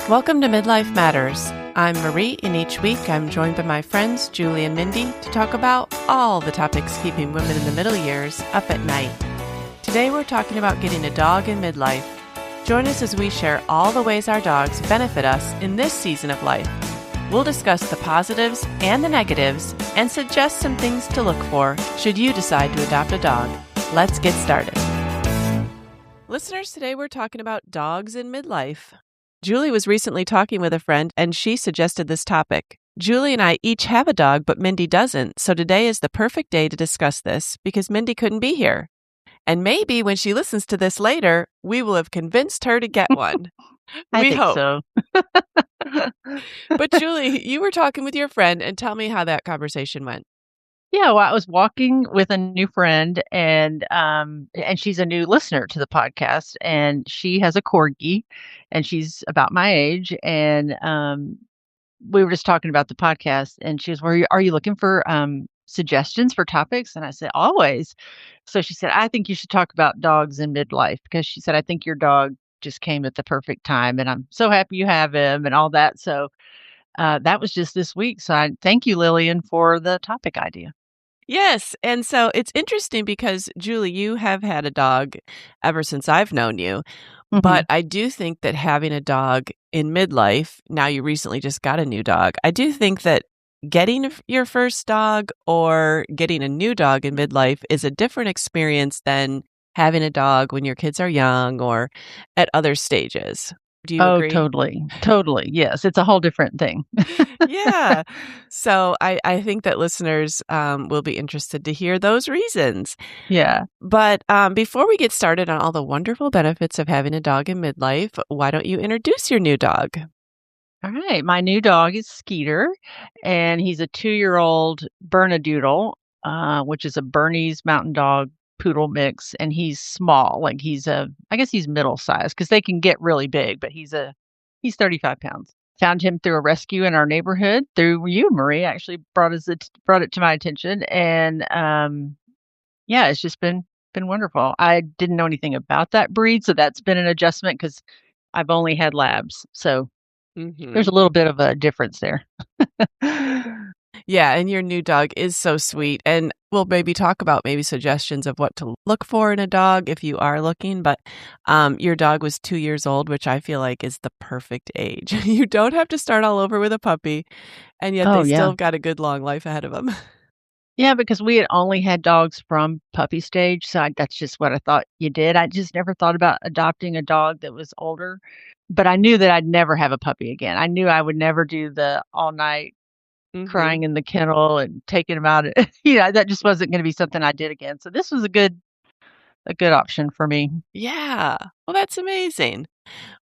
Welcome to Midlife Matters. I'm Marie, and each week I'm joined by my friends Julie and Mindy to talk about all the topics keeping women in the middle years up at night. Today we're talking about getting a dog in midlife. Join us as we share all the ways our dogs benefit us in this season of life. We'll discuss the positives and the negatives and suggest some things to look for should you decide to adopt a dog. Let's get started. Listeners, today we're talking about dogs in midlife. Julie was recently talking with a friend, and she suggested this topic. Julie and I each have a dog, but Mindy doesn't, so today is the perfect day to discuss this because Mindy couldn't be here. And maybe when she listens to this later, we will have convinced her to get one. I think hope. so. But Julie, you were talking with your friend, and tell me how that conversation went. Yeah, well, I was walking with a new friend, and she's a new listener to the podcast, and she has a corgi, and she's about my age, and we were just talking about the podcast, and she was, are you looking for suggestions for topics? And I said, always. So she said, I think you should talk about dogs in midlife, because she said, I think your dog just came at the perfect time, and I'm so happy you have him and all that. So that was just this week. So I thank you, Lillian, for the topic idea. Yes. And so it's interesting because, Julie, you have had a dog ever since I've known you. Mm-hmm. But I do think that having a dog in midlife, now you recently just got a new dog, I do think that getting your first dog or getting a new dog in midlife is a different experience than having a dog when your kids are young or at other stages. Do you agree? Totally. Yes. It's a whole different thing. Yeah. So I think that listeners will be interested to hear those reasons. Yeah. But before we get started on all the wonderful benefits of having a dog in midlife, why don't you introduce your new dog? All right. My new dog is Skeeter, and he's a 2-year-old Bernedoodle, which is a Bernese Mountain Dog Poodle mix, and he's small. Like I guess he's middle size because they can get really big, but he's 35 pounds. Found him through a rescue in our neighborhood through you, Marie. Actually brought it to my attention, and yeah, it's just been wonderful. I didn't know anything about that breed, so that's been an adjustment because I've only had labs, so there's a little bit of a difference there. Yeah, and your new dog is so sweet. And we'll maybe talk about suggestions of what to look for in a dog if you are looking. But your dog was 2 years old, which I feel like is the perfect age. You don't have to start all over with a puppy, and yet they still got a good long life ahead of them. Yeah, because we had only had dogs from puppy stage, so that's just what I thought you did. I just never thought about adopting a dog that was older, but I knew that I'd never have a puppy again. I knew I would never do the all night crying in the kennel and taking him out. That just wasn't going to be something I did again. So this was a good option for me. Yeah. Well, that's amazing.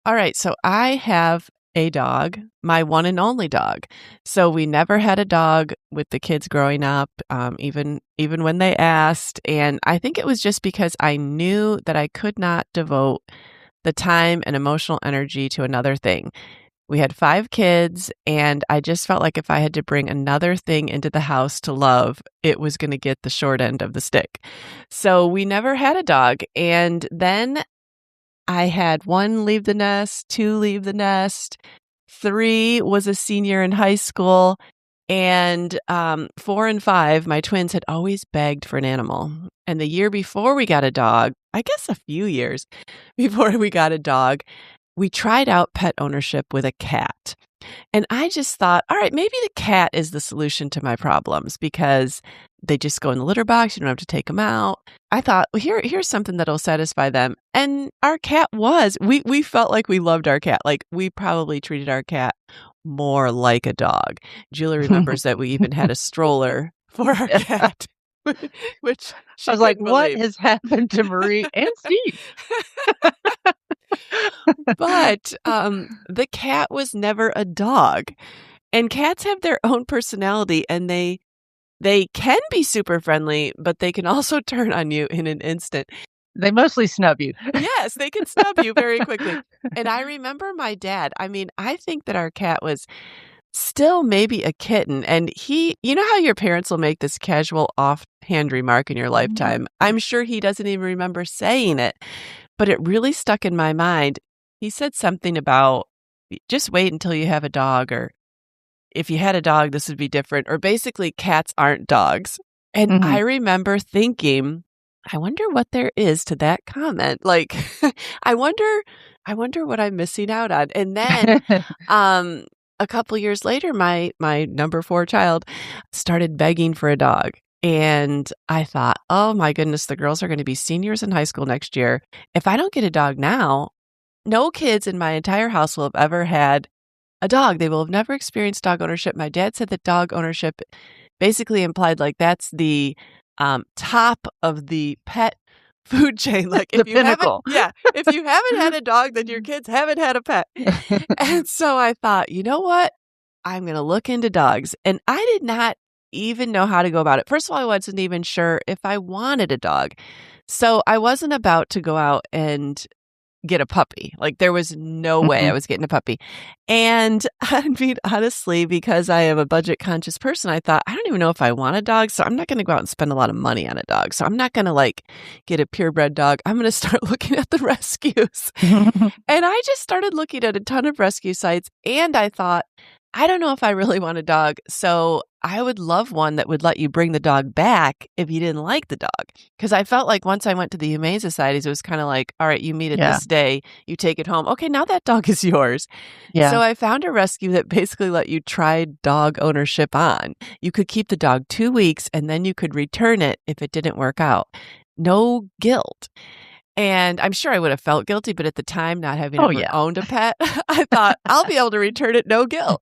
All right. So I have a dog, my one and only dog. So we never had a dog with the kids growing up, even when they asked. And I think it was just because I knew that I could not devote the time and emotional energy to another thing. We had 5 kids, and I just felt like if I had to bring another thing into the house to love, it was going to get the short end of the stick. So we never had a dog. And then I had 1 leave the nest, 2 leave the nest, 3 was a senior in high school, and 4 and 5, my twins had always begged for an animal. And the year before we got a dog, I guess a few years before we got a dog, we tried out pet ownership with a cat. And I just thought, all right, maybe the cat is the solution to my problems because they just go in the litter box. You don't have to take them out. I thought, well, here's something that'll satisfy them. And our cat we felt like we loved our cat. Like we probably treated our cat more like a dog. Julie remembers that we even had a stroller for our cat. Which I was like, what has happened to Marie and Steve? But the cat was never a dog. And cats have their own personality, and they can be super friendly, but they can also turn on you in an instant. They mostly snub you. Yes, they can snub you very quickly. And I remember my dad. I mean, I think that our cat was still maybe a kitten. And you know how your parents will make this casual offhand remark in your lifetime? I'm sure he doesn't even remember saying it, but it really stuck in my mind. He said something about, just wait until you have a dog, or if you had a dog, this would be different, or basically cats aren't dogs. And I Mhm. remember thinking, I wonder what there is to that comment. Like, I wonder, I wonder what I'm missing out on. And then, um, a couple years later, my number 4 child started begging for a dog. And I thought, oh my goodness, the girls are going to be seniors in high school next year. If I don't get a dog now, no kids in my entire house will have ever had a dog. They will have never experienced dog ownership. My dad said that dog ownership basically implied like that's the top of the pet food chain. Like The if you haven't, pinnacle. yeah, if you haven't had a dog, then your kids haven't had a pet. And so I thought, you know what? I'm going to look into dogs. And I did not even know how to go about it. First of all, I wasn't even sure if I wanted a dog. So I wasn't about to go out and get a puppy. Like there was no way I Mhm. was getting a puppy. And I mean, honestly, because I am a budget conscious person, I thought, I don't even know if I want a dog. So I'm not going to go out and spend a lot of money on a dog. So I'm not going to like get a purebred dog. I'm going to start looking at the rescues. And I just started looking at a ton of rescue sites. And I thought, I don't know if I really want a dog. So I would love one that would let you bring the dog back if you didn't like the dog. Because I felt like once I went to the Humane Societies, it was kind of like, all right, you meet it Yeah, this day, you take it home. Okay, now that dog is yours. yeah. So I found a rescue that basically let you try dog ownership on. You could keep the dog 2 weeks and then you could return it if it didn't work out. No guilt. And I'm sure I would have felt guilty, but at the time, not having Oh, ever yeah. owned a pet, I thought, I'll be able to return it, no guilt.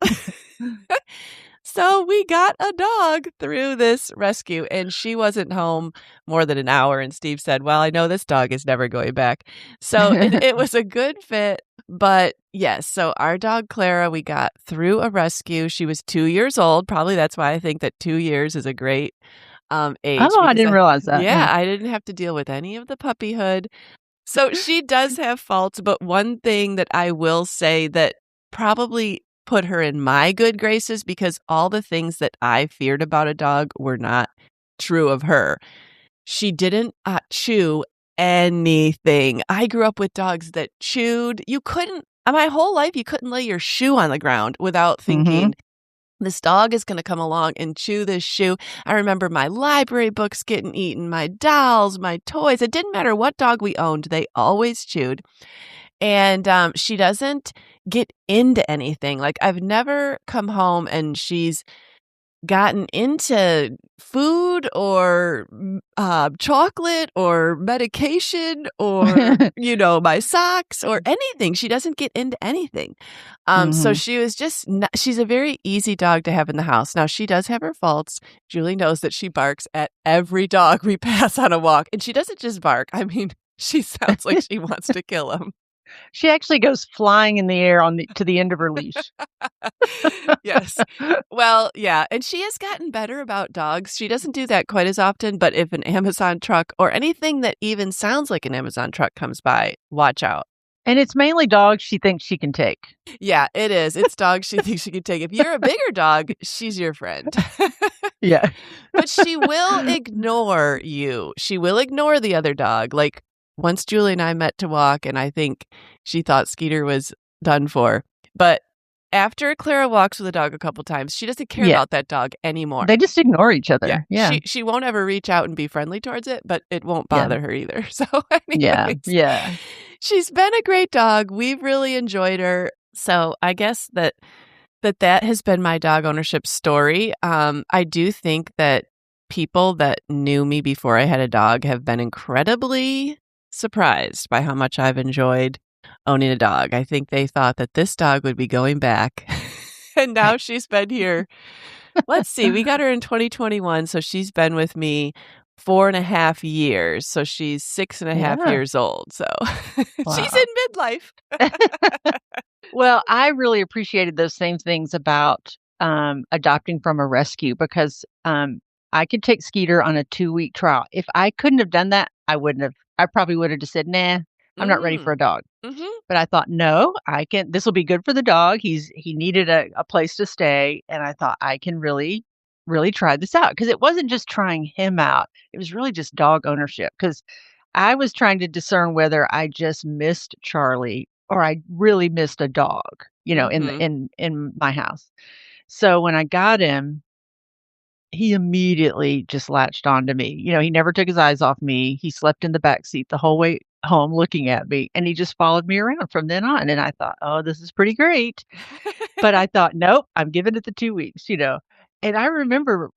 So we got a dog through this rescue, and she wasn't home more than an hour. And Steve said, well, I know this dog is never going back. So it was a good fit. But yes, so our dog Clara, we got through a rescue. She was 2 years old. Probably that's why I think that 2 years is a great age, Oh, I because didn't realize that, yeah, yeah. I didn't have to deal with any of the puppyhood. So she does have faults, but one thing that I will say that probably put her in my good graces, because all the things that I feared about a dog were not true of her. She didn't chew anything. I grew up with dogs that chewed. You couldn't, my whole life, you couldn't lay your shoe on the ground without Mhm. thinking, this dog is going to come along and chew this shoe. I remember my library books getting eaten, my dolls, my toys. It didn't matter what dog we owned, they always chewed. And she doesn't get into anything. Like I've never come home and she's gotten into food or chocolate or medication or, my socks or anything. She doesn't get into anything. So Mhm. she was just, she's a very easy dog to have in the house. Now, she does have her faults. Julie knows that she barks at every dog we pass on a walk. And she doesn't just bark. I mean, she sounds like she wants to kill him. She actually goes flying in the air to the end of her leash. Yes. Well, yeah, and she has gotten better about dogs. She doesn't do that quite as often, but if an Amazon truck or anything that even sounds like an Amazon truck comes by, watch out. And it's mainly dogs she thinks she can take. Yeah, it is. It's dogs she thinks she can take. If you're a bigger dog, she's your friend. Yeah. But she will ignore you. She will ignore the other dog. Like once Julie and I met to walk, and I think she thought Skeeter was done for. But after Clara walks with the dog a couple times, she doesn't care Yeah. about that dog anymore. They just ignore each Yeah, other. Yeah. she won't ever reach out and be friendly towards it, but it won't Yeah. bother her either. So, Yeah. anyways, Yeah. she's been a great dog. We've really enjoyed her. So, I guess that has been my dog ownership story. I do think that people that knew me before I had a dog have been incredibly surprised by how much I've enjoyed owning a dog. I think they thought that this dog would be going back. And now she's been here. Let's see, we got her in 2021, so she's been with me 4.5 years. So she's 6.5 Yeah. years old. So she's Wow. in midlife. Well, I really appreciated those same things about, adopting from a rescue because, I could take Skeeter on a 2-week trial. If I couldn't have done that, I probably would have just said, "Nah, I'm not ready for Mm. a dog." Hmm. But I thought, "No, this will be good for the dog." He needed a place to stay, and I thought, "I can really, really try this out because it wasn't just trying him out, it was really just dog ownership. Because I was trying to discern whether I just missed Charlie or I really missed a dog. in Mhm. my house. So when I got him, he immediately just latched onto me. He never took his eyes off me. He slept in the back seat the whole way home looking at me, and he just followed me around from then on, and I thought, "Oh, this is pretty great." But I thought, "Nope, I'm giving it the 2 weeks." And I remember,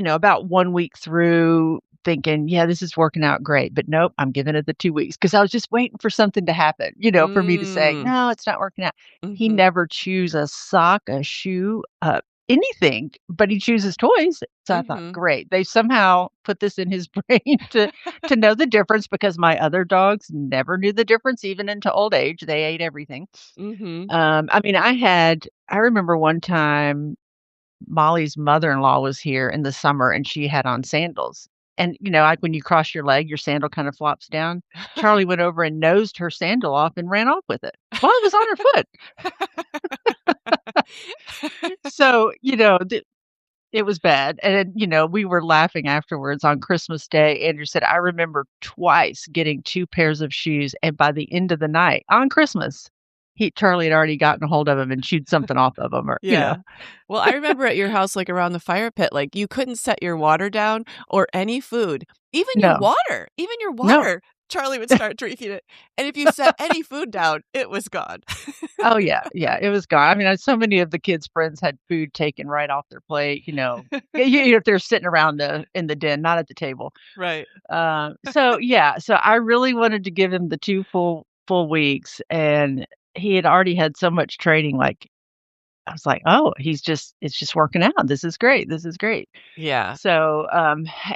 about 1 week through thinking, "Yeah, this is working out great," but nope, I'm giving it the 2 weeks because I was just waiting for something to happen, for me to say, Mm. "No, it's not working out." He Mhm. never chews a sock, a shoe, anything, but he chooses toys. So I thought, Mhm. "Great." They somehow put this in his brain to know the difference because my other dogs never knew the difference even into old age. They ate everything. Mhm. I mean, I remember one time Molly's mother-in-law was here in the summer and she had on sandals. And, like when you cross your leg, your sandal kind of flops down. Charlie went over and nosed her sandal off and ran off with it while it was on her foot. So, it was bad. And then, we were laughing afterwards on Christmas Day. Andrew said, I remember twice getting 2 pairs of shoes. And by the end of the night on Christmas, Charlie had already gotten a hold of him and chewed something off of him or. Yeah. Well, I remember at your house, like, around the fire pit, like, you couldn't set your water down or any food. No, Even your no. water, Charlie would start drinking it, and if you set any food down, it was gone. Oh, yeah, yeah, it was gone. I mean, so many of the kids' friends had food taken right off their plate. Yeah, if they're sitting around in the den, not at the table. Right. So yeah, so I really wanted to give him the 2 full weeks, and he had already had so much training, like, I was like, "Oh, it's just working out. This is great. This is great." Yeah. So,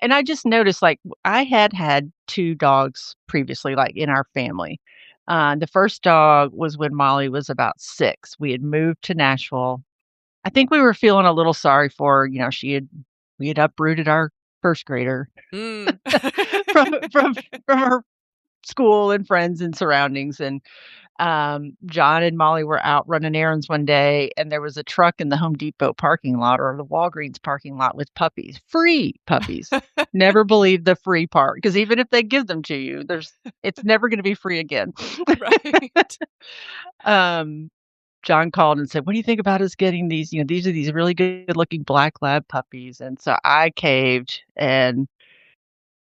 and I just noticed, like, I had 2 dogs previously, like, in our family. The first dog was when Molly was about 6. We had moved to Nashville. I think we were feeling a little sorry for her. We had uprooted our 1st grader Mm. from from from her school and friends and surroundings, and John and Molly were out running errands one day, and there was a truck in the Home Depot parking lot or the Walgreens parking lot with puppies, free puppies. Never believe the free part because even if they give them to you, it's never going to be free again. Right. um, John called and said, "What do you think about us getting these? These are these really good looking black lab puppies." And so I caved, and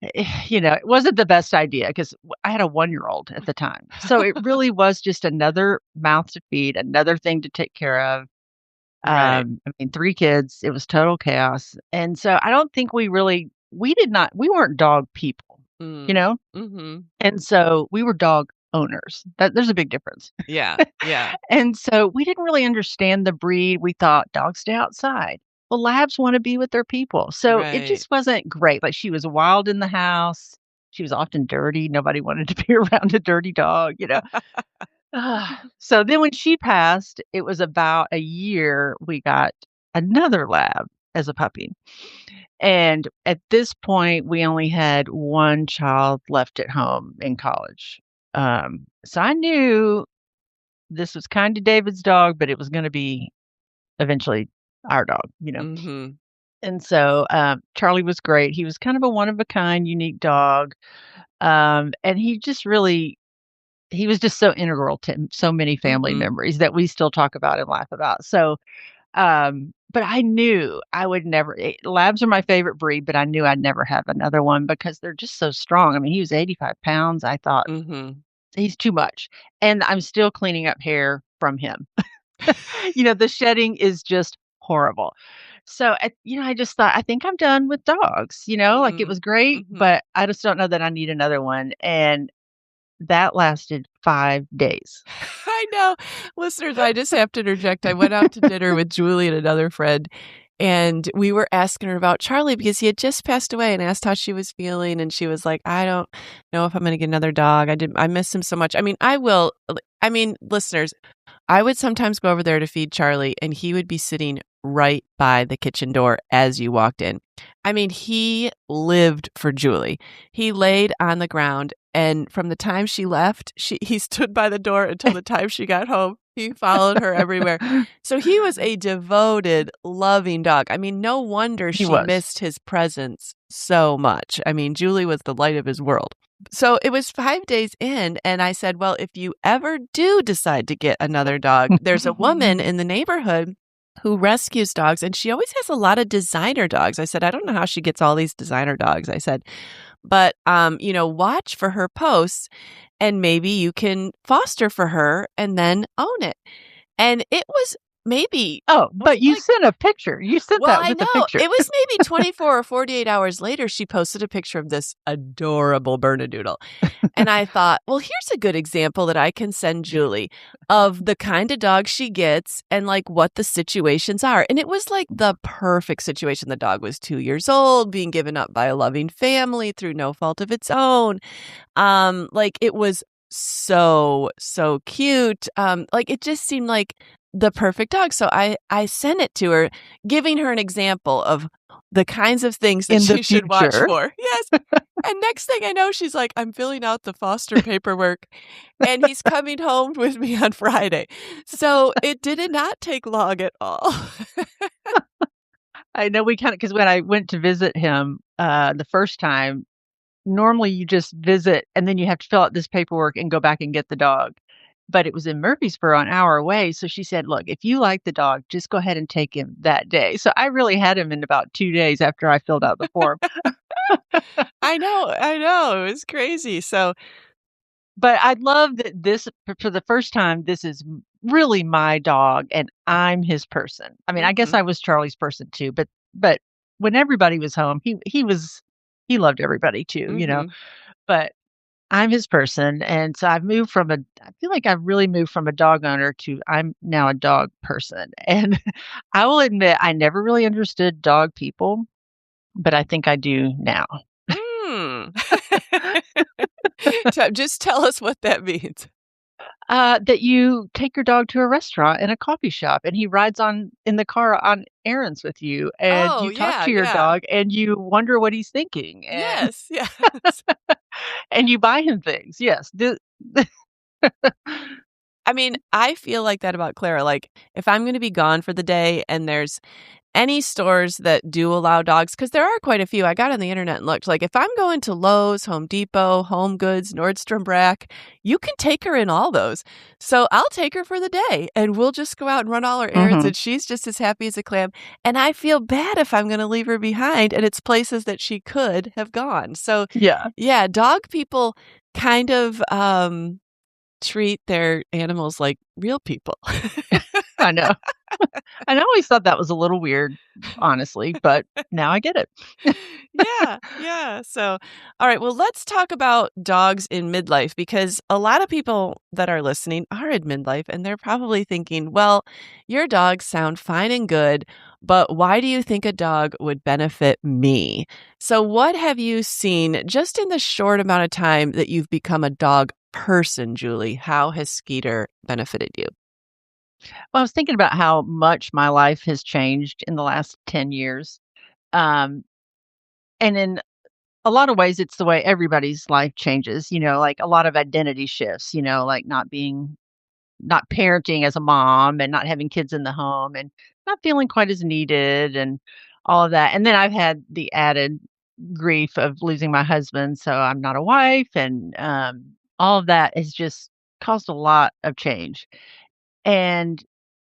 it wasn't the best idea because I had a 1-year-old at the time. So it really was just another mouth to feed, another thing to take care of. Right. I mean, 3 kids, it was total chaos. And so I don't think we weren't dog people, you Mm. know? Mhm. And so we were dog owners. There's a big difference. Yeah. Yeah. And so we didn't really understand the breed. We thought dogs stay outside. Well, labs want to be with their people. So it Right. just wasn't great. Like, she was wild in the house. She was often dirty. Nobody wanted to be around a dirty dog. So then when she passed, it was about a year we got another lab as a puppy. And at this point, we only had 1 child left at home in college. So I knew this was kinda David's dog, but it was gonna be eventually our dog. Mhm. And so, Charlie was great. He was kind of a one of a kind, unique dog, and he was just so integral to so many family Mhm. memories that we still talk about and laugh about. So, but I knew I would never labs are my favorite breed, but I knew I'd never have another one because they're just so strong. I mean, he was 85 pounds. I thought, Mhm. "He's too much," and I'm still cleaning up hair from him. The shedding is just horrible. So, I just thought, "I think I'm done with dogs." Like, it Mm. was great, Mhm. but I just don't know that I need another one, and that lasted 5 days. I know. Listeners, I just have to interject. I went out to dinner with Julie and another friend, and we were asking her about Charlie because he had just passed away and asked how she was feeling. And she was like, I don't know if I'm going to get another dog. I miss him so much. I mean, listeners, I would sometimes go over there to feed Charlie, and he would be sitting right by the kitchen door as you walked in. I mean, he lived for Julie. He laid on the ground, and from the time she left, he stood by the door until the time she got home. He followed her everywhere. So he was a devoted, loving dog. I mean, no wonder He she was. missed his presence so much. I mean, Julie was the light of his world. So it was 5 days in, and I said, "Well, if you ever do decide to get another dog, there's a woman in the neighborhood who rescues dogs, and she always has a lot of designer dogs." I said, "I don't know how she gets all these designer dogs." I said, "But, watch for her posts, and maybe you can foster for her and then own it." And it was maybe Oh, but you like sent a picture. You sent well, that I with a know. picture. It was maybe 24 or 48 hours later, she posted a picture of this adorable Bernedoodle. And I thought, well, here's a good example that I can send Julie of the kind of dog she gets and like what the situations are. And it was like the perfect situation. The dog was 2 years old, being given up by a loving family through no fault of its own. Like it was so cute. Like it just seemed like the perfect dog. So I sent it to her, giving her an example of the kinds of things that In the she should watch future. for. Yes. And next thing I know, she's like, "I'm filling out the foster paperwork, and he's coming home with me on Friday." So it did not take long at all. I know we kinda because when I went to visit him, the first time, normally you just visit and then you have to fill out this paperwork and go back and get the dog. But it was in Murfreesboro, an hour away, so she said, "Look, if you like the dog, just go ahead and take him that day." So I really had him in about 2 days after I filled out the form. I know, it was crazy. So But I love that this for the first time, this is really my dog and I'm his person. I mean, I guess mhm, I was Charlie's person too, but when everybody was home, he loved everybody too, you know. mhm. But I'm his person, and so I feel like I've really moved from a dog owner to I'm now a dog person. And I will admit I never really understood dog people, but I think I do now. Mm. Just tell us what that means. That you take your dog to a restaurant and a coffee shop, and he rides on in the car on errands with you, and Oh, you talk yeah, to your yeah. dog, and you wonder what he's thinking, and Yes, yes. and you buy him things. Yes. I mean, I feel like that about Clara. Like, if I'm gonna be gone for the day and there's any stores that do allow dogs, because there are quite a few. I got on the internet and looked. Like, if I'm going to Lowe's, Home Depot, Home Goods, Nordstrom Rack, you can take her in all those. So I'll take her for the day, and we'll just go out and run all our errands, Mhm. and she's just as happy as a clam. And I feel bad if I'm gonna leave her behind, and it's places that she could have gone. So, Yeah, yeah, dog people kind of, treat their animals like real people. I know. And I always thought that was a little weird, honestly, but now I get it. Yeah, yeah. So, all right, well, let's talk about dogs in midlife because a lot of people that are listening are in midlife and they're probably thinking, well, your dogs sound fine and good, but why do you think a dog would benefit me? So, what have you seen just in the short amount of time that you've become a dog person, Julie? How has Skeeter benefited you? Well, I was thinking about how much my life has changed in the last 10 years. Um, and in a lot of ways, it's the way everybody's life changes, like a lot of identity shifts, like not parenting as a mom and not having kids in the home and not feeling quite as needed and all of that. And then I've had the added grief of losing my husband. So I'm not a wife. And all of that has just caused a lot of change. And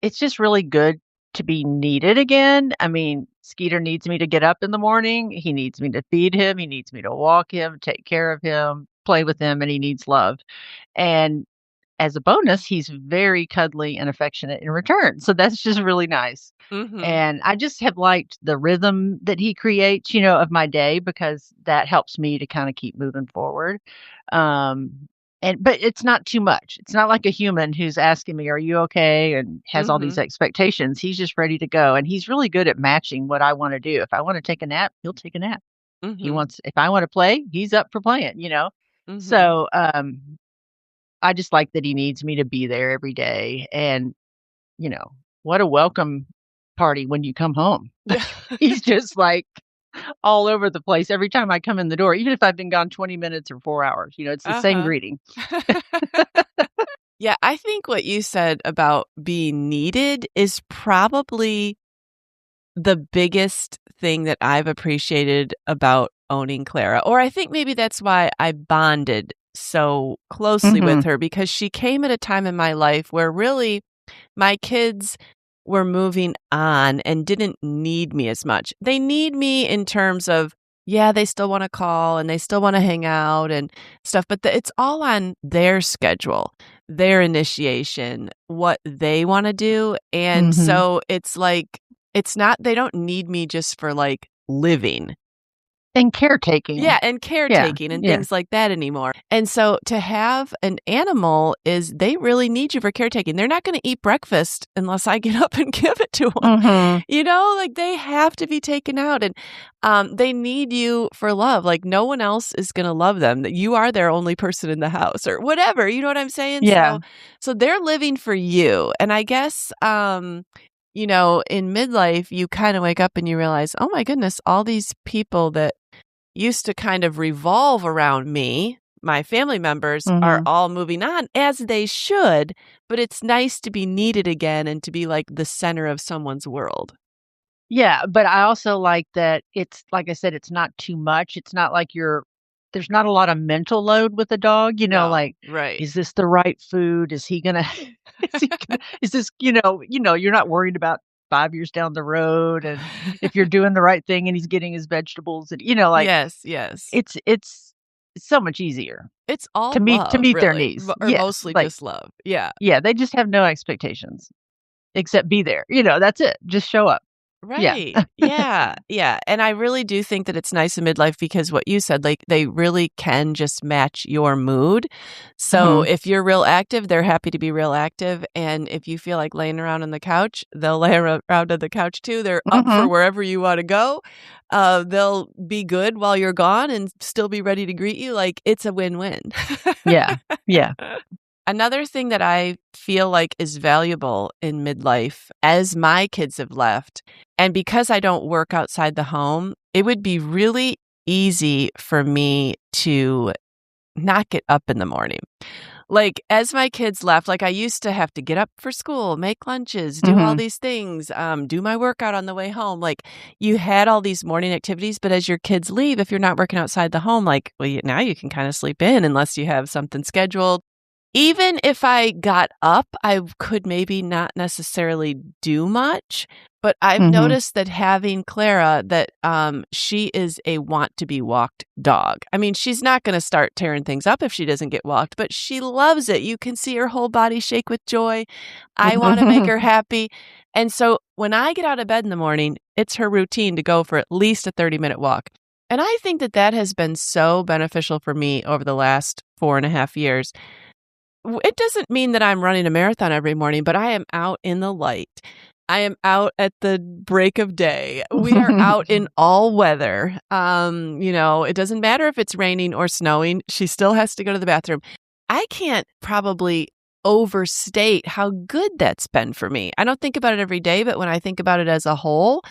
it's just really good to be needed again. I mean, Skeeter needs me to get up in the morning. He needs me to feed him. He needs me to walk him, take care of him, play with him, and he needs love. And as a bonus, he's very cuddly and affectionate in return. So that's just really nice. Mhm. And I just have liked the rhythm that he creates, of my day because that helps me to kind of keep moving forward. But it's not too much. It's not like a human who's asking me, "Are you okay?" and has all these Mhm. expectations. He's just ready to go, and he's really good at matching what I want to do. If I want to take a nap, he'll take a nap. Mhm. If I want to play, he's up for playing. Mhm. So, I just like that he needs me to be there every day, and, you know, what a welcome party when you come home. Yeah. He's just, like, all over the place every time I come in the door, even if I've been gone 20 minutes or 4 hours, it's the same Uh-huh. greeting. Yeah, I think what you said about being needed is probably the biggest thing that I've appreciated about owning Clara. Or I think maybe that's why I bonded so closely with Mhm. her, because she came at a time in my life where really my kids were moving on and didn't need me as much. They need me in terms of, yeah, they still want to call and they still want to hang out and stuff, but it's all on their schedule, their initiation, what they want to do. And Mhm. so it's like, it's not, they don't need me just for like living. And caretaking. Yeah, and Yeah, caretaking and yeah. things like that anymore. And so to have an animal is they really need you for caretaking. They're not gonna eat breakfast unless I get up and give it to them. Mhm. You know, like, they have to be taken out, and, they need you for love, like, no one else is gonna love them, that you are their only person in the house or whatever, you know what I'm saying? Yeah. So they're living for you, and I guess, in midlife, you kinda wake up and you realize, "Oh my goodness, all these people that used to kind of revolve around me, my family members are Mhm. all moving on, as they should, but it's nice to be needed again and to be like the center of someone's world." Yeah, but I also like that it's like I said, it's not too much. It's not like there's not a lot of mental load with a dog, No, like, right. is this the right food? Is he gonna is this, you're not worried about 5 years down the road and if you're doing the right thing and he's getting his vegetables and, like, Yes, yes. it's so much easier It's all to love, meet their really, needs. or Yes, mostly like, just love. Yeah. yeah, they just have no expectations except be there. That's it. Just show up. Yeah. Right. Yeah. Yeah. And I really do think that it's nice in midlife because what you said, like, they really can just match your mood. So Mhm. if you're real active, they're happy to be real active. And if you feel like laying around on the couch, they'll lay around on the couch too. They're up for Mhm. wherever you want to go. They'll be good while you're gone and still be ready to greet you. Like, it's a win win. Yeah. Yeah. Another thing that I feel like is valuable in midlife as my kids have left, and because I don't work outside the home, it would be really easy for me to not get up in the morning. Like, as my kids left, like, I used to have to get up for school, make lunches, do all Mhm. these things, do my workout on the way home. Like, you had all these morning activities, but as your kids leave, if you're not working outside the home, like, well, now you can kind of sleep in unless you have something scheduled. Even if I got up, I could maybe not necessarily do much, but I've Mhm. noticed that having Clara, that, she is a want to be walked dog. I mean, she's not gonna start tearing things up if she doesn't get walked, but she loves it. You can see her whole body shake with joy. I wanna make her happy, and so when I get out of bed in the morning, it's her routine to go for at least a 30-minute walk, and I think that that has been so beneficial for me over the last 4.5 years. It doesn't mean that I'm running a marathon every morning, but I am out in the light. I am out at the break of day. We are out in all weather. It doesn't matter if it's raining or snowing. She still has to go to the bathroom. I can't probably overstate how good that's been for me. I don't think about it every day, but when I think about it as a whole,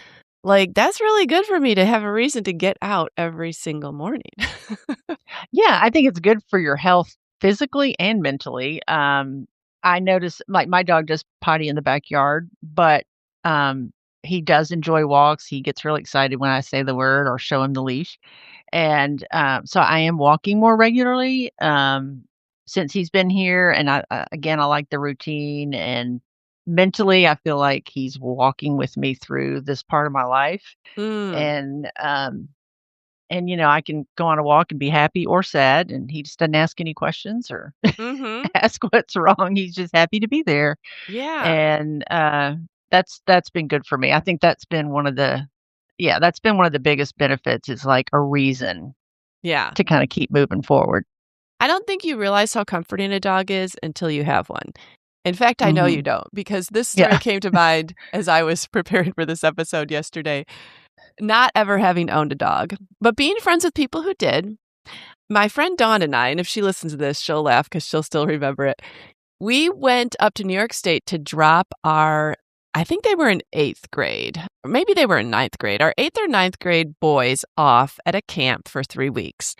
like, that's really good for me to have a reason to get out every single morning. Yeah, I think it's good for your health physically and mentally. I notice, like, my dog does potty in the backyard, but, um, he does enjoy walks. He gets really excited when I say the word or show him the leash, and, so I am walking more regularly, since he's been here, and again, I like the routine, and mentally, I feel like he's walking with me through this part of my life, Mm. and, I can go on a walk and be happy or sad, and he just doesn't ask any questions or Mhm. ask what's wrong. He's just happy to be there, Yeah. and, that's been good for me. I think that's been one of the biggest benefits is, like, a reason Yeah. to kinda keep moving forward. I don't think you realize how comforting a dog is until you have one. In fact, I know you Mhm. don't, because this story Yeah. came to mind as I was preparing for this episode yesterday. Not ever having owned a dog, but being friends with people who did. My friend Dawn and I, and if she listens to this, she'll laugh because she'll still remember it. We went up to New York State to drop I think they were in 8th grade, or maybe they were in 9th grade, our 8th or 9th grade boys off at a camp for 3 weeks.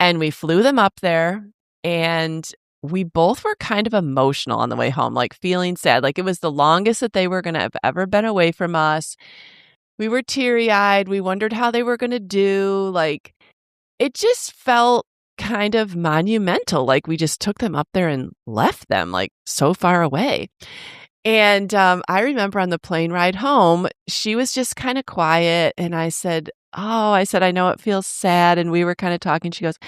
And we flew them up there, and we both were kind of emotional on the way home, like, feeling sad, like, it was the longest that they were gonna have ever been away from us. We were teary-eyed, we wondered how they were gonna do, like, it just felt kind of monumental, like we just took them up there and left them, like, so far away. And, I remember on the plane ride home, she was just kinda quiet, and I said, "Oh," I said, "I know it feels sad," and we were kinda talking, she goes,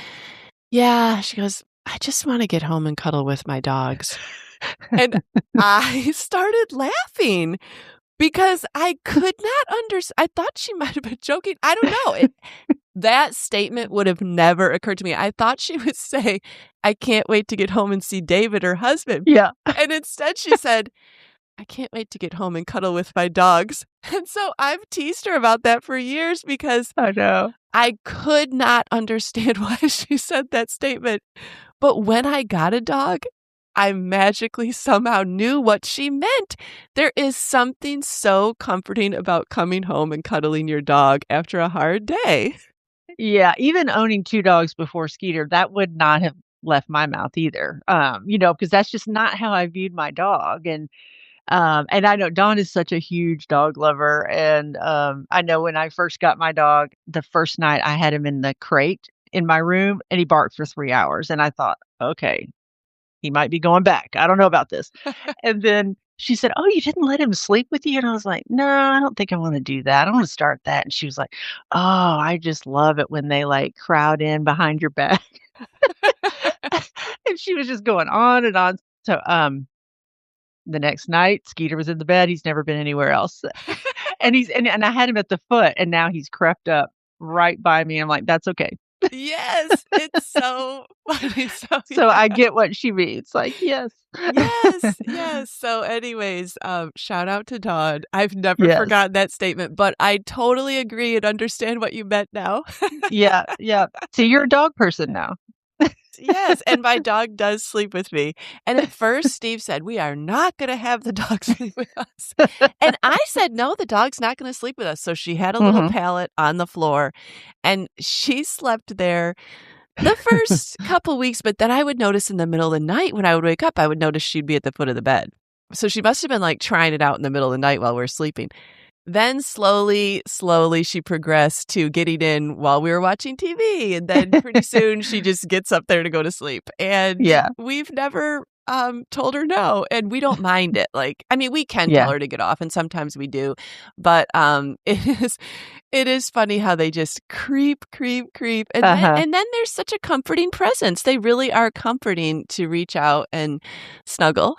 "Yeah," she goes, "I just wanna get home and cuddle with my dogs." And I started laughing because I could not I thought she might have been joking, I don't know, that statement would have never occurred to me. I thought she would say, "I can't wait to get home and see David," her husband, Yeah, and instead she said, "I can't wait to get home and cuddle with my dogs." And so I've teased her about that for years because I know. I could not understand why she said that statement. But when I got a dog, I magically somehow knew what she meant. There is something so comforting about coming home and cuddling your dog after a hard day. Yeah, even owning 2 dogs before Skeeter, that would not have left my mouth either, because that's just not how I viewed my dog, and I know Don is such a huge dog lover, and, I know when I first got my dog, the first night I had him in the crate in my room, and he barked for 3 hours, and I thought, "Okay, he might be going back. I don't know about this." And then she said, "Oh, you didn't let him sleep with you?" And I was like, "No, I don't think I wanna do that. I don't wanna start that." And she was like, "Oh, I just love it when they, like, crowd in behind your back." And she was just going on and on. So, the next night, Skeeter was in the bed, he's never been anywhere else. And I had him at the foot, and now he's crept up right by me. I'm like, "That's okay." Yes, it's so funny. So, So I yeah. get what she means, like, "Yes." Yes, yes. So anyways, shout out to Dawn. I've never Yes. forgotten that statement, but I totally agree and understand what you meant now. Yeah, yeah. So you're a dog person now. Yes, and my dog does sleep with me. And at first, Steve said, "We are not gonna have the dog sleep with us." And I said, "No, the dog's not gonna sleep with us." So she had a little Mhm. pallet on the floor, and she slept there the first couple weeks, but then I would notice in the middle of the night when I would wake up, I would notice she'd be at the foot of the bed. So she must have been, like, trying it out in the middle of the night while we're sleeping. Then slowly, slowly, she progressed to getting in while we were watching TV, and then pretty soon she just gets up there to go to sleep, and Yeah, we've never, told her no, and we don't mind it, like I mean, we can tell yeah. her to get off, and sometimes we do, but, it is funny how they just creep, creep, creep, Uh-huh. and then there's such a comforting presence. They really are comforting to reach out and snuggle.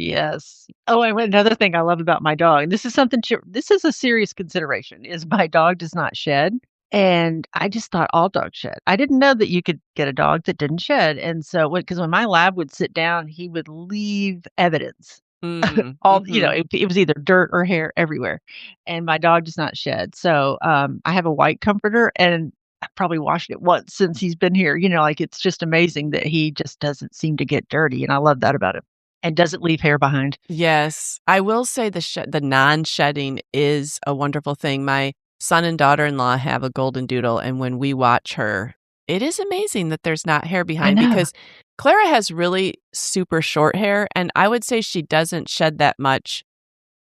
Yes. Oh, and another thing I love about my dog, this is a serious consideration, is my dog does not shed, and I just thought all dogs shed. I didn't know that you could get a dog that didn't shed, and so because when my lab would sit down, he would leave evidence. Mm, All mhm. it was either dirt or hair everywhere, and my dog does not shed. So, I have a white comforter, and I've probably washed it once since he's been here, like, it's just amazing that he just doesn't seem to get dirty, and I love that about him, and doesn't leave hair behind. Yes, I will say the non-shedding is a wonderful thing. My son and daughter-in-law have a golden doodle, and when we watch her, it is amazing that there's not hair I behind know. because Clara has really super short hair, and I would say she doesn't shed that much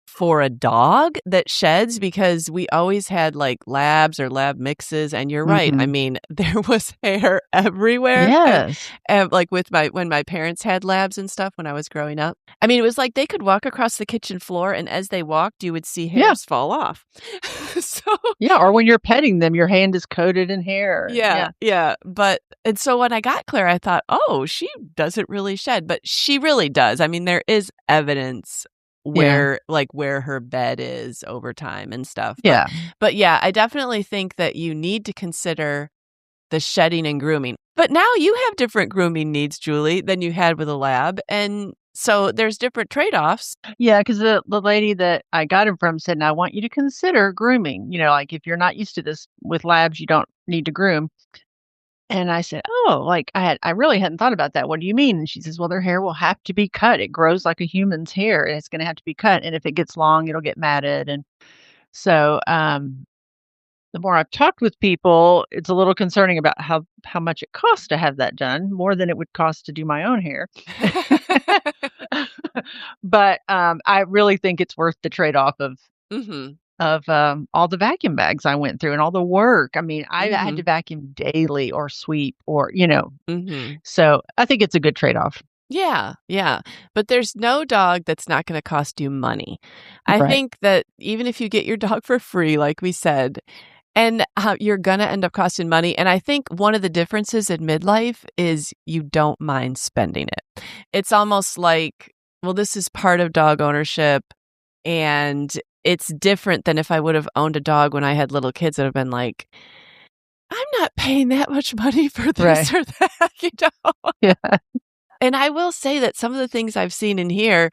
for a dog that sheds because we always had, like, labs or lab mixes, and you're right, I Mhm. mean, there was hair everywhere, Yes. and, like, with my when my parents had labs and stuff when I was growing up, I mean, it was like they could walk across the kitchen floor, and as they walked, you would see Yeah. hairs fall off. So Yeah, or when you're petting them, your hand is coated in hair. yeah, Yeah. yeah, but and so when I got Claire, I thought, "Oh, she doesn't really shed," but she really does. I mean, there is evidence Yeah. where her bed is over time and stuff, Yeah. but yeah, I definitely think that you need to consider the shedding and grooming. But now you have different grooming needs, Julie, than you had with a lab, and so there's different trade-offs. Yeah, because the lady that I got him from said, "Now I want you to consider grooming, like, if you're not used to this with labs, you don't need to groom." And I said, "Oh, like, I really hadn't thought about that. What do you mean?" And she says, "Well, their hair will have to be cut. It grows like a human's hair, and it's gonna have to be cut, and if it gets long, it'll get matted." And so, the more I've talked with people, it's a little concerning about how much it costs to have that done, more than it would cost to do my own hair. But, I really think it's worth the trade-off of Mhm. all the vacuum bags I went through and all the work. I mean, I had to Mhm. vacuum daily or sweep or, Mhm. so I think it's a good trade-off. Yeah, yeah, but there's no dog that's not gonna cost you money. I Right. think that even if you get your dog for free, like we said, and, you're gonna end up costing money, and I think one of the differences in midlife is you don't mind spending it. It's almost like, well, this is part of dog ownership, and it's different than if I would've owned a dog when I had little kids that have been like, "I'm not paying that much money for Right. this or that," you know? Yeah. And I will say that some of the things I've seen in here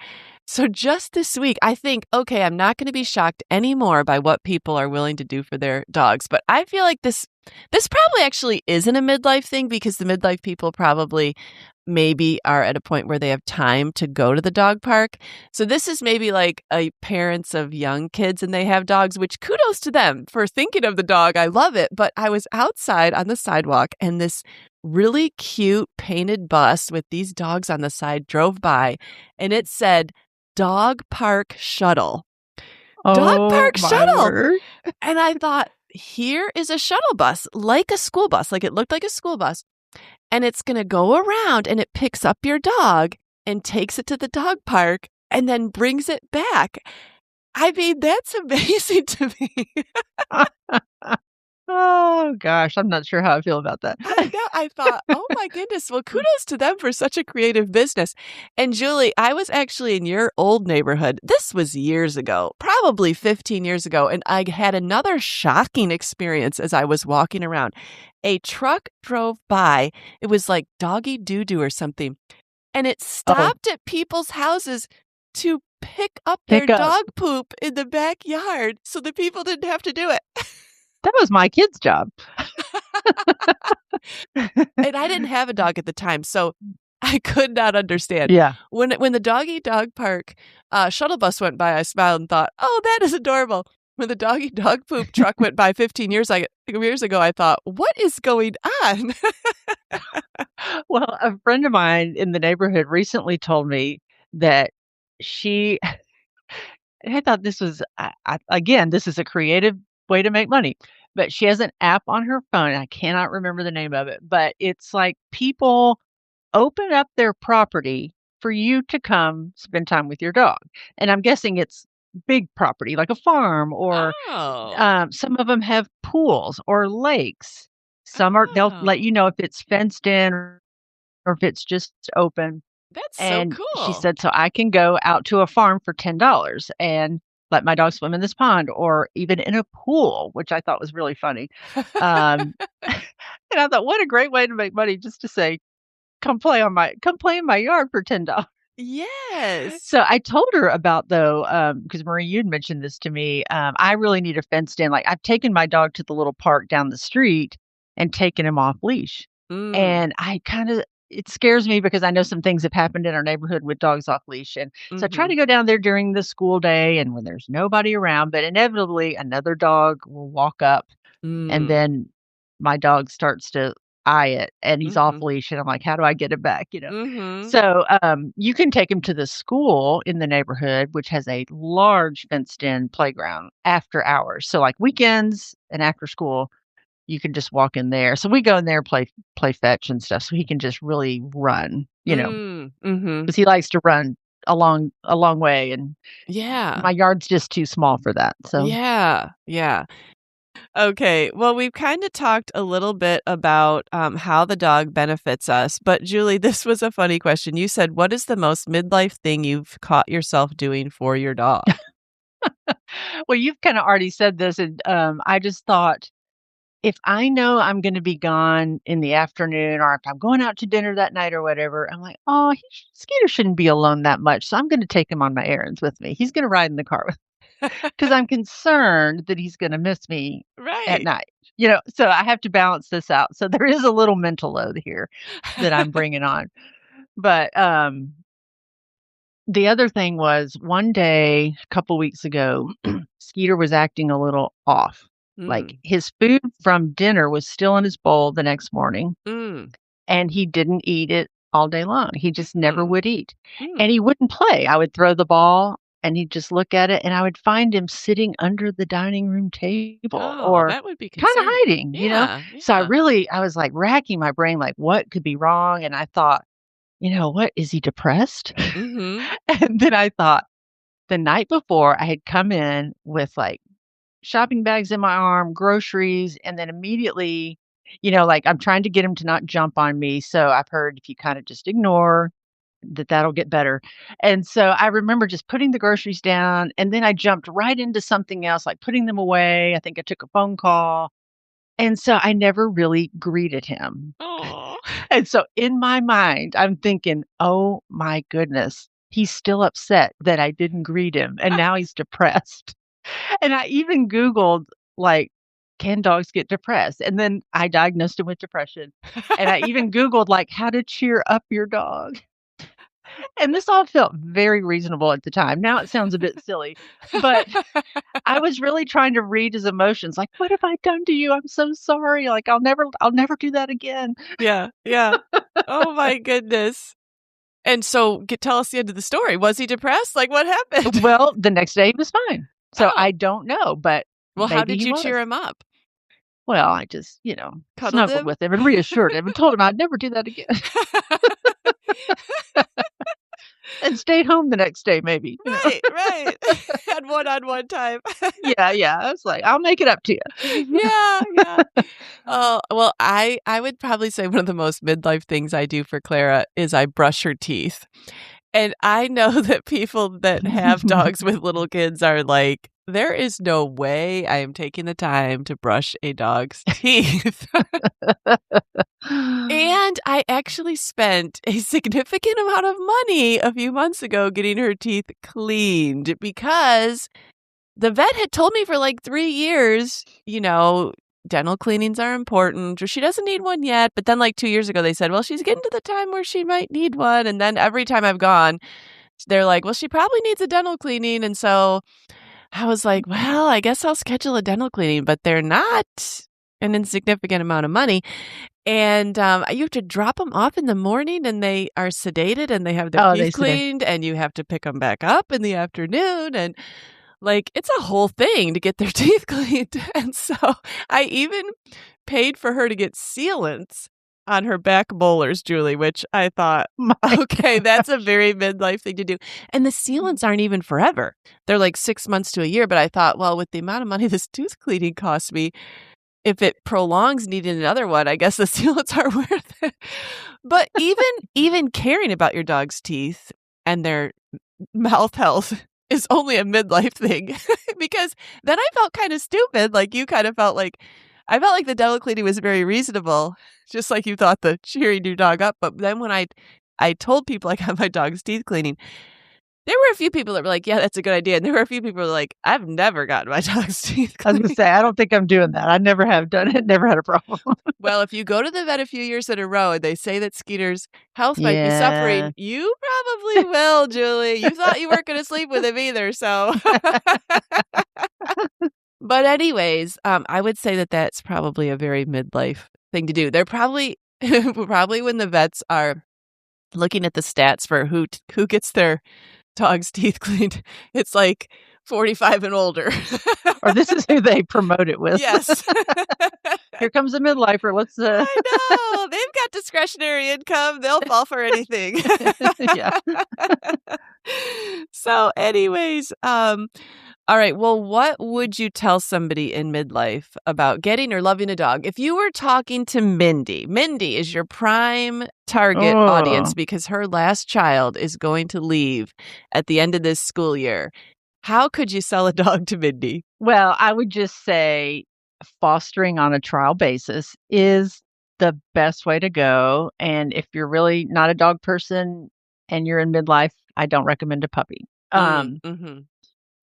so just this week, I think, "Okay, I'm not gonna be shocked anymore by what people are willing to do for their dogs," but I feel like this probably actually isn't a midlife thing because the midlife people probably maybe are at a point where they have time to go to the dog park. So this is maybe like a parents of young kids and they have dogs, which kudos to them for thinking of the dog. I love it. But I was outside on the sidewalk and this really cute painted bus with these dogs on the side drove by and it said dog park shuttle. Dog Oh park my shuttle. word. And I thought, here is a shuttle bus, like a school bus, like it looked like a school bus. And it's going to go around and it picks up your dog and takes it to the dog park and then brings it back. I mean, that's amazing to me. Oh gosh, I'm not sure how I feel about that. I know. I thought, oh my goodness. Well, kudos to them for such a creative business. And Julie, I was actually in your old neighborhood. This was years ago, probably 15 years ago. And I had another shocking experience as I was walking around. A truck drove by. It was like doggy doo doo or something. And it Oh, stopped at people's houses to pick up their pick up. dog poop in the backyard so the people didn't have to do it. That was my kid's job. And I didn't have a dog at the time, so I could not understand. Yeah. When the doggy dog park, shuttle bus went by, I smiled and thought, "Oh, that is adorable." When the doggy dog poop truck went by 15 years ago, I thought, "What is going on?" Well, a friend of mine in the neighborhood recently told me that she I thought this was again, this is a creative way to make money, but she has an app on her phone, I cannot remember the name of it, but it's like people open up their property for you to come spend time with your dog, and I'm guessing it's big property, like a farm or, Oh. some of them have pools or lakes. Some are they'll let Oh. you know if it's fenced in or if it's just open. That's so And she cool. said, "So I can go out to a farm for $10 and let my dog swim in this pond or even in a pool," which I thought was really funny. Um, and I thought, "What a great way to make money just to say, come play in my yard for $10." Yes. So I told her about though, because Marie, you'd mentioned this to me. I really need a fenced in. Like I've taken my dog to the little park down the street and taken him off leash, Mm. and I kind of it scares me because I know some things have happened in our neighborhood with dogs off leash, and so I try Mhm. to go down there during the school day and when there's nobody around. But inevitably, another dog will walk up and Mm. then my dog starts to eye it, and he's off Mhm. leash, and I'm like, "How do I get it back?" Mhm. So, you can take him to the school in the neighborhood, which has a large fenced-in playground after hours. So, like, weekends and after school, you can just walk in there. So we go in there, play fetch and stuff, so he can just really run, Mm. Mhm. because he likes to run a long way, and Yeah. my yard's just too small for that, so Yeah. Yeah. Okay. Well, we've kind of talked a little bit about how the dog benefits us. But, Julie, this was a funny question. You said, what is the most midlife thing you've caught yourself doing for your dog? well, you've kinda already said this, and, I just thought, if I know I'm gonna be gone in the afternoon or if I'm going out to dinner that night or whatever, I'm like, "Oh, Skeeter shouldn't be alone that much, so I'm gonna take him on my errands with me. He's gonna ride in the car with," because 'cause I'm concerned that he's gonna miss me at Right. night, so I have to balance this out. So there is a little mental load here that I'm bringing on. But, the other thing was one day, a couple weeks ago, Skeeter was acting a little off. Like, Mm. his food from dinner was still in his bowl the next morning, Mm. and he didn't eat it all day long. He just never Mm. would eat. And Mm. he wouldn't play. I would throw the ball, and he'd just look at it, and I would find him sitting under the dining room table Oh, or that would be kinda concerning. hiding, you know? Yeah, So yeah. I was, like, racking my brain, like, what could be wrong? And I thought, "What, is he depressed?" Mhm. And then I thought, the night before, I had come in with, like, shopping bags in my arm, groceries, and then immediately, like, I'm trying to get him to not jump on me, so I've heard if you kinda just ignore, that'll get better. And so I remember just putting the groceries down, and then I jumped right into something else, like putting them away. I think I took a phone call, and so I never really greeted him. Oh. And so in my mind, I'm thinking, "Oh my goodness, he's still upset that I didn't greet him, and now he's depressed." And I even Googled, like, "Can dogs get depressed?" And then I diagnosed him with depression. And I even Googled, like, "How to cheer up your dog." And this all felt very reasonable at the time. Now it sounds a bit silly, but I was really trying to read his emotions, like, "What have I done to you? I'm so sorry. Like, I'll never do that again." Yeah, yeah. Oh my goodness. And so, tell us the end of the story. Was he depressed? Like, what happened? Well, the next day he was fine. So Oh, I don't know, but well, how maybe did he you cheer was. him up? Well, I just, Cuddled snuggled him? with him and reassured him and told him I'd never do that again and stayed home the next day maybe. Right, right. Had one-on-one time. Yeah, yeah. I was like, "I'll make it up to you." Yeah, yeah. Oh, well, I would probably say one of the most midlife things I do for Clara is I brush her teeth. And I know that people that have dogs with little kids are like, "There is no way I am taking the time to brush a dog's teeth." And I actually spent a significant amount of money a few months ago getting her teeth cleaned because the vet had told me for, like, 3 years, dental cleanings are important, or she doesn't need one yet, but then, like, 2 years ago, they said, "Well, she's getting to the time where she might need one," and then every time I've gone, they're like, "Well, she probably needs a dental cleaning," and so I was like, "Well, I guess I'll schedule a dental cleaning," but they're not an insignificant amount of money, and, you have to drop them off in the morning, and they are sedated, and they have their Oh, teeth they said it. cleaned, and you have to pick them back up in the afternoon, and like, it's a whole thing to get their teeth cleaned, and so I even paid for her to get sealants on her back molars, Julie, which I thought, My "Okay, that's a gosh. very midlife thing to do," and the sealants aren't even forever. They're like 6 months to a year, but I thought, "Well, with the amount of money this tooth cleaning costs me, if it prolongs needing another one, I guess the sealants are worth it." But even caring about your dog's teeth and their mouth health is only a midlife thing because then I felt kind of stupid, like you kind of felt like I felt like the dental cleaning was very reasonable, just like you thought the cheering your dog up. But then when I told people I got my dog's teeth cleaning, there were a few people that were like, "Yeah, that's a good idea," and there were a few people who were like, "I've never gotten my dog's teeth I was gonna cleaned." say, I don't think I'm doing that. I never have done it, never had a problem. Well, if you go to the vet a few years in a row and they say that Skeeter's health might be Yeah. suffering, you probably will, Julie. You thought you weren't gonna sleep with him either, so But anyways, I would say that that's probably a very midlife thing to do. They're probably probably when the vets are looking at the stats for who gets their dog's teeth cleaned, it's like 45 and older. Or this is who they promote it with. Yes. Here comes a midlifer. Let's, I know. They've got discretionary income. They'll fall for anything. yeah. So anyways, all right, well, what would you tell somebody in midlife about getting or loving a dog? If you were talking to Mindy, Mindy is your prime target audience Oh. because her last child is going to leave at the end of this school year. How could you sell a dog to Mindy? Well, I would just say fostering on a trial basis is the best way to go, and if you're really not a dog person and you're in midlife, I don't recommend a puppy. Mhm.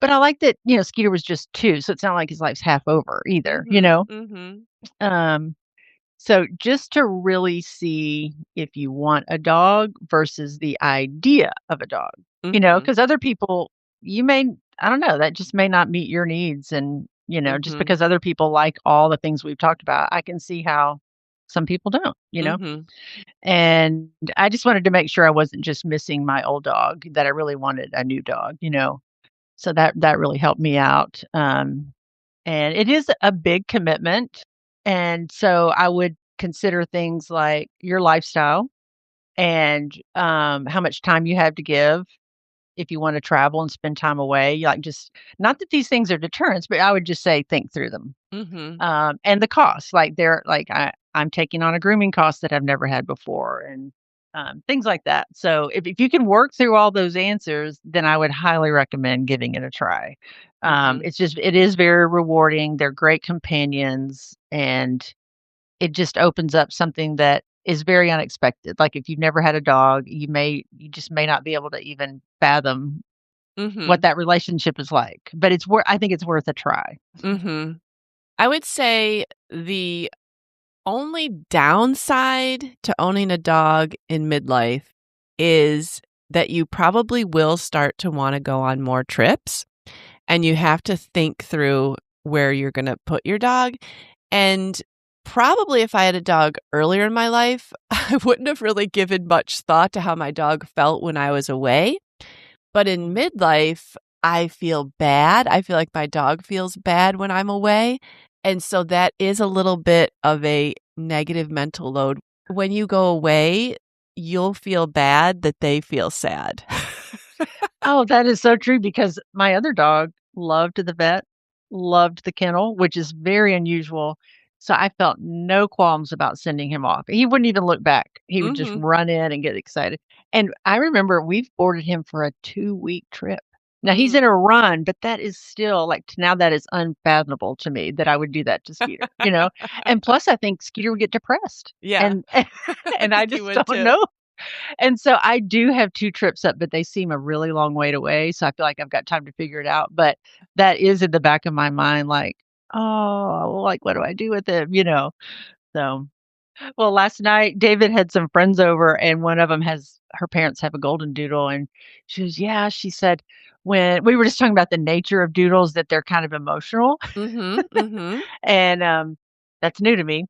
But I like that, Skeeter was just 2, so it's not like his life's half over either, you Mhm. know? Mhm. Um, so just to really see if you want a dog versus the idea of a dog, Mhm. because other people, you may I don't know, that just may not meet your needs, and, just Mhm. because other people like all the things we've talked about, I can see how some people don't. Mhm. And I just wanted to make sure I wasn't just missing my old dog, that I really wanted a new dog. So that really helped me out, and it is a big commitment, and so I would consider things like your lifestyle and, how much time you have to give if you wanna travel and spend time away, like, just not that these things are deterrents, but I would just say think through them. Mhm. And the costs, like, I'm taking on a grooming cost that I've never had before and, things like that. So if you can work through all those answers, then I would highly recommend giving it a try. Mhm. It is very rewarding. They're great companions, and it just opens up something that is very unexpected. Like, if you've never had a dog, you just may not be able to even fathom what Mhm. that relationship is like, but I think it's worth a try. Mhm. I would say the only downside to owning a dog in midlife is that you probably will start to wanna go on more trips, and you have to think through where you're gonna put your dog, and probably if I had a dog earlier in my life, I wouldn't have really given much thought to how my dog felt when I was away. But in midlife, I feel bad. I feel like my dog feels bad when I'm away. And so that is a little bit of a negative mental load. When you go away, you'll feel bad that they feel sad. Oh, that is so true because my other dog loved the vet, loved the kennel, which is very unusual. So I felt no qualms about sending him off. He wouldn't even look back. He would just Mhm. run in and get excited. And I remember we've boarded him for a 2-week trip. Now he's in Mm. a run, but that is still like now that is unfathomable to me that I would do that to Skeeter, you know? And plus I think Skeeter would get depressed. Yeah. And I and I think you just would don't too. know. And so I do have 2 trips up, but they seem a really long way away, so I feel like I've got time to figure it out, but that is in the back of my mind, like, "Oh, like, what do I do with him?" You know? So well, last night, David had some friends over, and one of them has her parents have a golden doodle, and she was "Yeah," she said, when we were just talking about the nature of doodles, that they're kind of emotional, Mhm, mhm. and, that's new to me,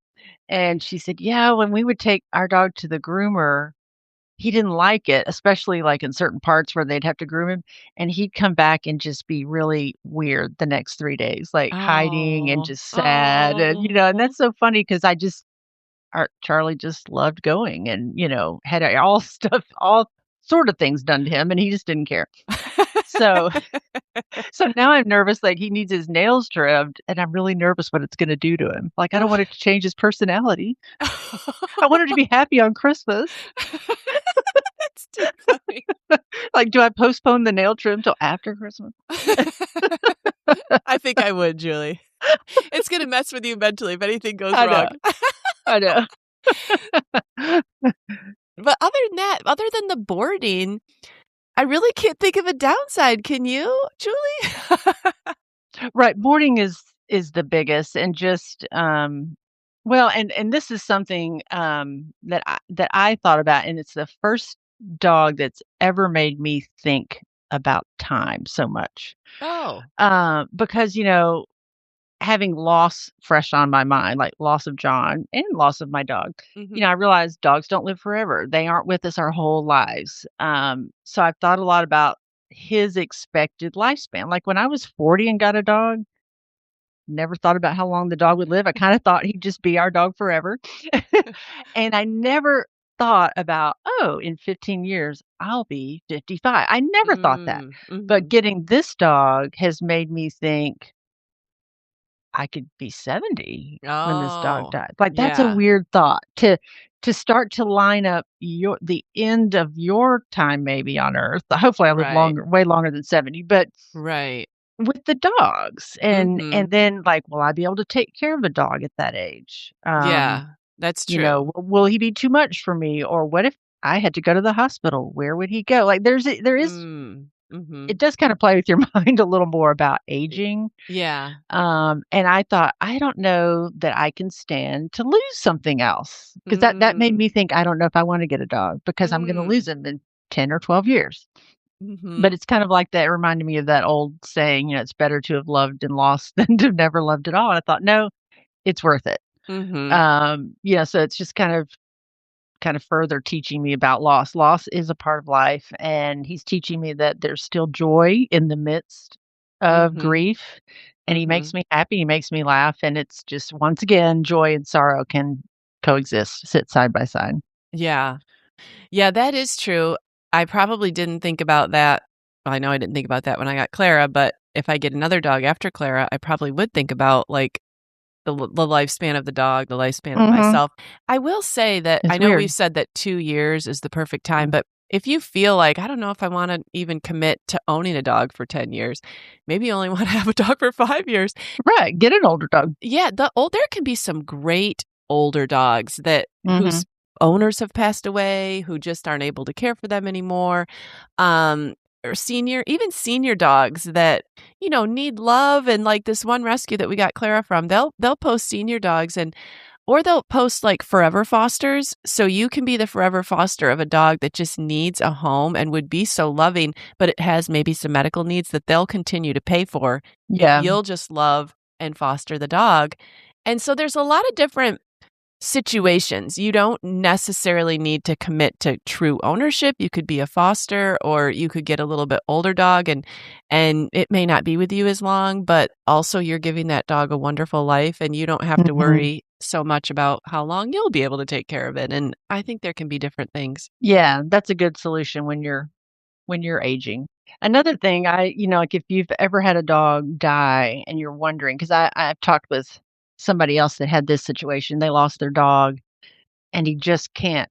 and she said, "Yeah, when we would take our dog to the groomer, he didn't like it, especially, like, in certain parts where they'd have to groom him, and he'd come back and just be really weird the next 3 days, like, hiding and Oh, just sad, and oh. that's so funny because I just our Charlie just loved going and, had all stuff all sort of things done to him, and he just didn't care. So so now I'm nervous, like, he needs his nails trimmed, and I'm really nervous what it's gonna do to him. Like, I don't want it to change his personality. I want him to be happy on Christmas. That's too funny. Like, do I postpone the nail trim till after Christmas? I think I would, Julie. It's gonna mess with you mentally if anything goes I wrong. know, I know. But other than the boarding, I really can't think of a downside. Can you, Julie? Right, boarding is the biggest and just, well, and this is something, that I thought about, and it's the first dog that's ever made me think about time so much. Oh. Because, having loss fresh on my mind, like loss of John and loss of my dog, Mhm. I realized dogs don't live forever. They aren't with us our whole lives. So I've thought a lot about his expected lifespan. Like when I was 40 and got a dog, never thought about how long the dog would live. I kinda thought he'd just be our dog forever. And I never thought about, "Oh, in 15 years, I'll be 55." I never thought that. But Mhm. getting this dog has made me think, I could be 70 when this dog Oh, dies. Like, that's a yeah. weird thought to start to line up the end of your time maybe on Earth. Hopefully, I live Right, longer way longer than 70, but right. with the dogs, and Mhm. then, like, will I be able to take care of a dog at that age? Yeah, that's true. Will he be too much for me? Or what if I had to go to the hospital? Where would he go? Like, there is it Mhm. does kinda play with your mind a little more about Y aging, yeah. and I thought, "I don't know that I can stand to lose something else," 'cause that made Mm, me think, "I don't know if I wanna get a dog because I'm gonna lose mm. him in 10 or 12 years." But Mhm, it's kind of like that. It reminded me of that old saying, "It's better to have loved and lost than to have never loved at all." And I thought, "No, it's worth it." mhm. So it's just kind of further teaching me about loss. Loss is a part of life, and he's teaching me that there's still joy in the midst of Mhm. grief, and he makes Mhm. me happy, he makes me laugh, and it's just once again, joy and sorrow can coexist, sit side by side. Yeah. Yeah, that is true. I probably didn't think about that. Well, I know I didn't think about that when I got Clara, but if I get another dog after Clara, I probably would think about, like, the lifespan of the dog, the lifespan of Mhm. myself. I will say that I It's know we've weird. said that 2 years is the perfect time, but if you feel like, I don't know if I wanna even commit to owning a dog for 10 years, maybe you only wanna have a dog for 5 years. Right, get an older dog. Yeah, there can be some great older dogs that Mhm. whose owners have passed away, who just aren't able to care for them anymore, or senior dogs that, need love, and, like, this one rescue that we got Clara from, they'll post senior dogs, or they'll post, like, forever fosters, so you can be the forever foster of a dog that just needs a home and would be so loving, but it has maybe some medical needs that they'll continue to pay for if Yeah. you'll just love and foster the dog. And so there's a lot of different situations. You don't necessarily need to commit to true ownership. You could be a foster, or you could get a little bit older dog, and it may not be with you as long, but also you're giving that dog a wonderful life, and you don't have to Mhm. worry so much about how long you'll be able to take care of it. And I think there can be different things. Yeah, that's a good solution when you're aging. Another thing, like, if you've ever had a dog die and you're wondering, because I've talked with somebody else that had this situation. They lost their dog, and he just can't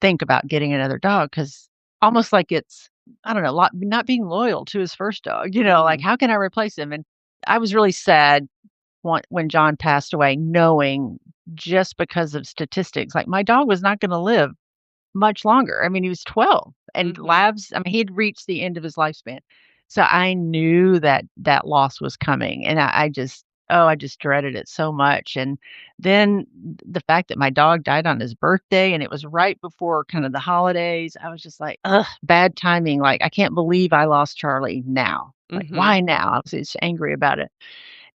think about getting another dog because almost like it's, I don't know, not being loyal to his first dog, like, Mm, "How can I replace him?" And I was really sad when John passed away, knowing just because of statistics, like, my dog was not gonna live much longer. I mean, he was 12 and mhm, labs, I mean, he had reached the end of his lifespan. So I knew that that loss was coming, and I just, oh, I just dreaded it so much. And then the fact that my dog died on his birthday and it was right before kind of the holidays, I was just like, ugh, bad timing. Like, I can't believe I lost Charlie now. Like, mhm, why now? I was just angry about it.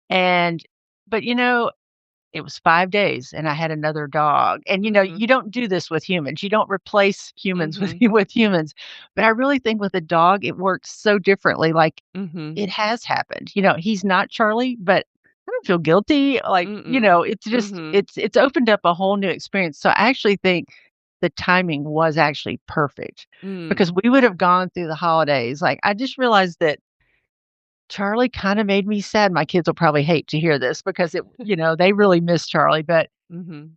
And, but it was 5 days, and I had another dog, and, mhm, you don't do this with humans, you don't replace humans with mhm, with humans, but I really think with a dog, it works so differently, like, mhm, it has happened, he's not Charlie, but I don't feel guilty, like, mm-mm, it's just mhm, it's opened up a whole new experience, so I actually think the timing was actually perfect mm, because we would have gone through the holidays, like, I just realized that Charlie kinda made me sad. My kids will probably hate to hear this because they really miss Charlie, but mhm,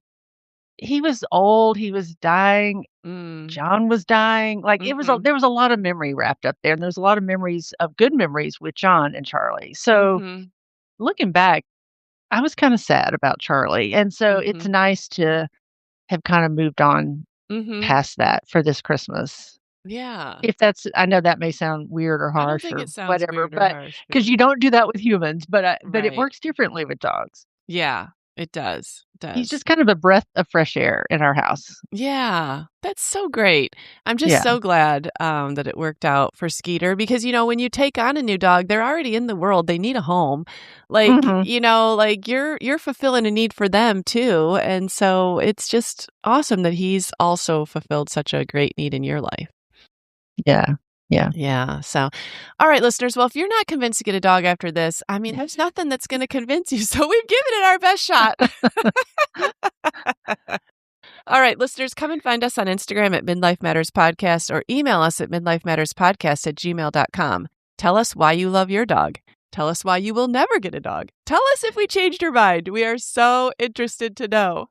he was old, he was dying, mm, John was dying, like, mhm, there was a lot of memory wrapped up there, and there's a lot of memories of good memories with John and Charlie. So, mhm, looking back, I was kinda sad about Charlie, and so it's mhm, nice to have kinda moved on mhm. past that for this Christmas. Yeah. If that's I know that may sound weird or I don't harsh think or it sounds whatever, weird or but harsh, but because you don't do that with humans, but it right. works differently with dogs. Yeah, it does, it He's does. just kind of a breath of fresh air in our house. Yeah, that's so great. I'm just Yeah. so glad, that it worked out for Skeeter because, when you take on a new dog, they're already in the world, they need a home. Like, Mhm. like, you're fulfilling a need for them too, and so it's just awesome that he's also fulfilled such a great need in your life. Yeah. Yeah. Yeah. So, all right, listeners. Well, if you're not convinced to get a dog after this, I mean, there's nothing that's going to convince you. So, we've given it our best shot. All right, listeners, come and find us on Instagram at Midlife Matters Podcast or email us at midlifematterspodcast@gmail.com. Tell us why you love your dog. Tell us why you will never get a dog. Tell us if we changed your mind. We are so interested to know.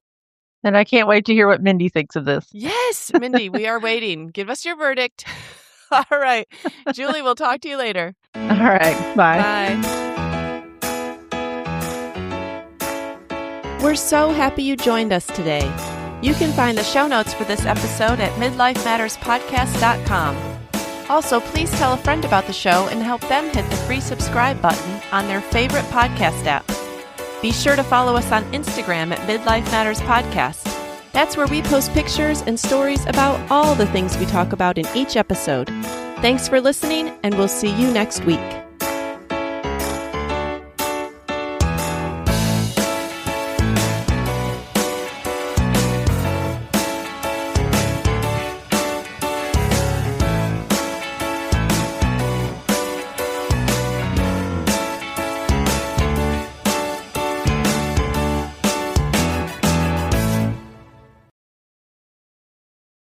And I can't wait to hear what Mindy thinks of this. Yes, Mindy, we are waiting. Give us your verdict. All right. Julie, we'll talk to you later. All right. Bye. Bye. We're so happy you joined us today. You can find the show notes for this episode at midlifematterspodcast.com. Also, please tell a friend about the show and help them hit the free subscribe button on their favorite podcast app. Be sure to follow us on Instagram at Midlife Matters Podcast. That's where we post pictures and stories about all the things we talk about in each episode. Thanks for listening, and we'll see you next week.